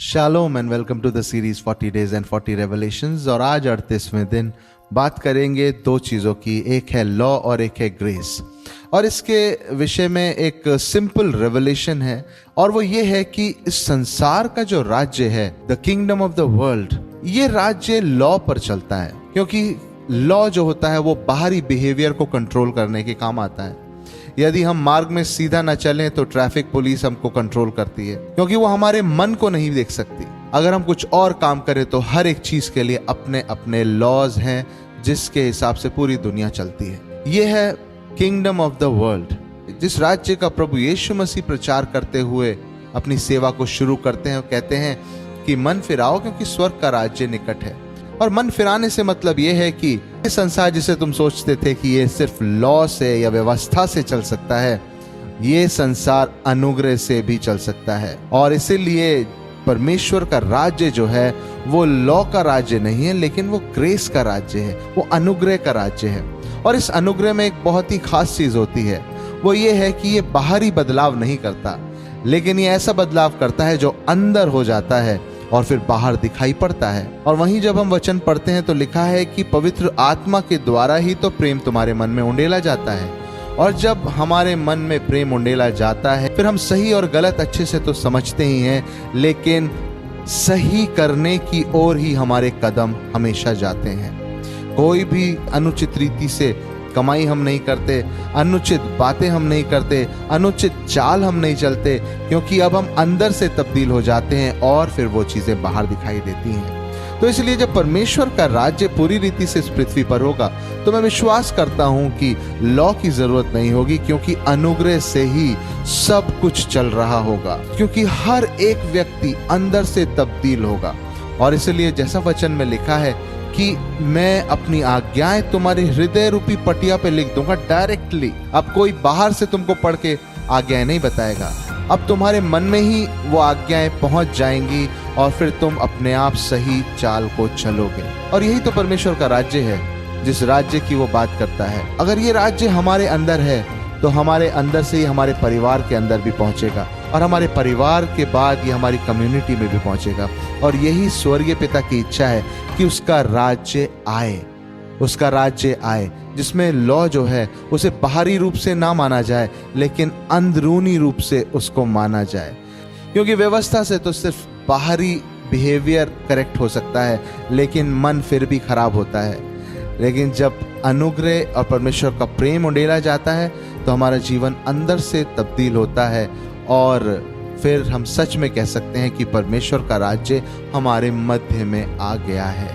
Shalom and welcome to the series 40 days and 40 revelations. और आज 38वें दिन बात करेंगे दो चीज़ों की, एक है लॉ और एक है ग्रेस। और इसके विषय में एक सिंपल रेवलेशन है और वो ये है कि इस संसार का जो राज्य है, the kingdom of the world, ये राज्य लॉ पर चलता है। क्योंकि लॉ जो होता है वो बाहरी बिहेवियर को कंट्रोल करने के काम आता है। यदि हम मार्ग में सीधा न चलें तो ट्रैफिक पुलिस हमको कंट्रोल करती है, क्योंकि वो हमारे मन को नहीं देख सकती। अगर हम कुछ और काम करें तो हर एक चीज के लिए अपने अपने लॉज हैं जिसके हिसाब से पूरी दुनिया चलती है। ये है किंगडम ऑफ द वर्ल्ड, जिस राज्य का प्रभु यीशु मसीह प्रचार करते हुए अपनी सेवा को शुरू करते हैं और कहते हैं कि मन फिराओ क्योंकि स्वर्ग का राज्य निकट है। और मन फिराने से मतलब यह है कि ये संसार जिसे तुम सोचते थे कि ये सिर्फ लॉ से या व्यवस्था से चल सकता है, ये संसार अनुग्रह से भी चल सकता है। और इसीलिए परमेश्वर का राज्य जो है वो लॉ का राज्य नहीं है, लेकिन वो ग्रेस का राज्य है, वो अनुग्रह का राज्य है। और इस अनुग्रह में एक बहुत ही खास चीज होती है, वो ये है कि ये बाहरी बदलाव नहीं करता, लेकिन ये ऐसा बदलाव करता है जो अंदर हो जाता है और फिर बाहर दिखाई पड़ता है। और वहीं जब हम वचन पढ़ते हैं तो लिखा है कि पवित्र आत्मा के द्वारा ही तो प्रेम तुम्हारे मन में उंडेला जाता है। और जब हमारे मन में प्रेम उंडेला जाता है, फिर हम सही और गलत अच्छे से तो समझते ही हैं, लेकिन सही करने की ओर ही हमारे कदम हमेशा जाते हैं। कोई भी अनुचित रीति से कमाई हम नहीं करते, अनुचित बातें हम नहीं करते, अनुचित चाल हम नहीं चलते, क्योंकि अब हम अंदर से तब्दील हो जाते हैं और फिर वो चीजें बाहर दिखाई देती हैं। तो इसलिए जब परमेश्वर का राज्य पूरी रीति से इस पृथ्वी पर होगा तो मैं विश्वास करता हूं कि लॉ की जरूरत नहीं होगी, क्योंकि अनुग्रह से ही सब कुछ चल रहा होगा, क्योंकि हर एक व्यक्ति अंदर से तब्दील होगा। और इसलिए जैसा वचन में लिखा है कि मैं अपनी आज्ञाएं तुम्हारे हृदय रूपी पटिया पे लिख दूंगा डायरेक्टली। अब कोई बाहर से तुमको पढ़ के आज्ञाएं नहीं बताएगा, अब तुम्हारे मन में ही वो आज्ञाएं पहुंच जाएंगी और फिर तुम अपने आप सही चाल को चलोगे। और यही तो परमेश्वर का राज्य है, जिस राज्य की वो बात करता है। अगर ये राज्य हमारे अंदर है तो हमारे अंदर से ही हमारे परिवार के अंदर भी पहुंचेगा, और हमारे परिवार के बाद ये हमारी कम्युनिटी में भी पहुंचेगा। और यही स्वर्गीय पिता की इच्छा है कि उसका राज्य आए, उसका राज्य आए, जिसमें लॉ जो है उसे बाहरी रूप से ना माना जाए, लेकिन अंदरूनी रूप से उसको माना जाए। क्योंकि व्यवस्था से तो सिर्फ बाहरी बिहेवियर करेक्ट हो सकता है, लेकिन मन फिर भी खराब होता है। लेकिन जब अनुग्रह और परमेश्वर का प्रेम उंडेला जाता है तो हमारा जीवन अंदर से तब्दील होता है, और फिर हम सच में कह सकते हैं कि परमेश्वर का राज्य हमारे मध्य में आ गया है।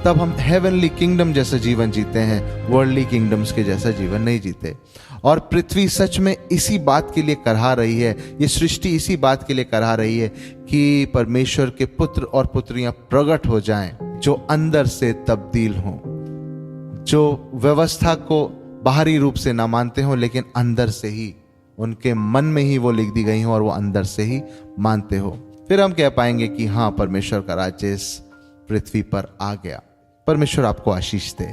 तब हम हेवनली किंगडम जैसा जीवन जीते हैं, वर्ल्डली किंगडम्स के जैसा जीवन नहीं जीते। और पृथ्वी सच में इसी बात के लिए करहा रही है, ये सृष्टि इसी बात के लिए करहा रही है कि परमेश्वर के पुत्र और पुत्रियां प्रकट हो जाएं, जो अंदर से तब्दील हों, जो व्यवस्था को बाहरी रूप से ना मानते हो, लेकिन अंदर से ही उनके मन में ही वो लिख दी गई हो और वो अंदर से ही मानते हो। फिर हम कह पाएंगे कि हाँ, परमेश्वर का राज्य इस पृथ्वी पर आ गया। परमेश्वर आपको आशीष दे।